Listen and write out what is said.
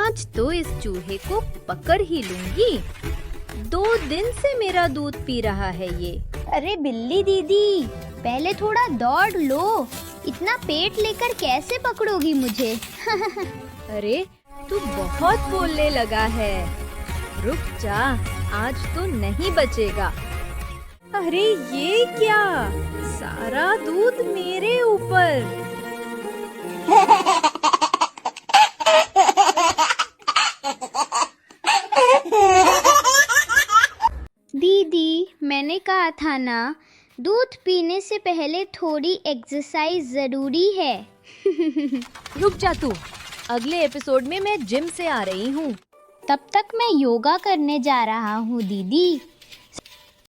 आज तो इस चूहे को पकड़ ही लूंगी। 2 दिन से मेरा दूध पी रहा है ये। अरे बिल्ली दीदी, पहले थोड़ा दौड़ लो। इतना पेट लेकर कैसे पकड़ोगी मुझे? अरे तू बहुत बोलने लगा है। रुक जा, आज तो नहीं बचेगा। अरे ये क्या, सारा दूध मेरे ऊपर। दीदी, मैंने कहा था ना, दूध पीने से पहले थोड़ी एक्सरसाइज जरूरी है। रुक जा तू, अगले एपिसोड में मैं जिम से आ रही हूँ। तब तक मैं योगा करने जा रहा हूँ दीदी।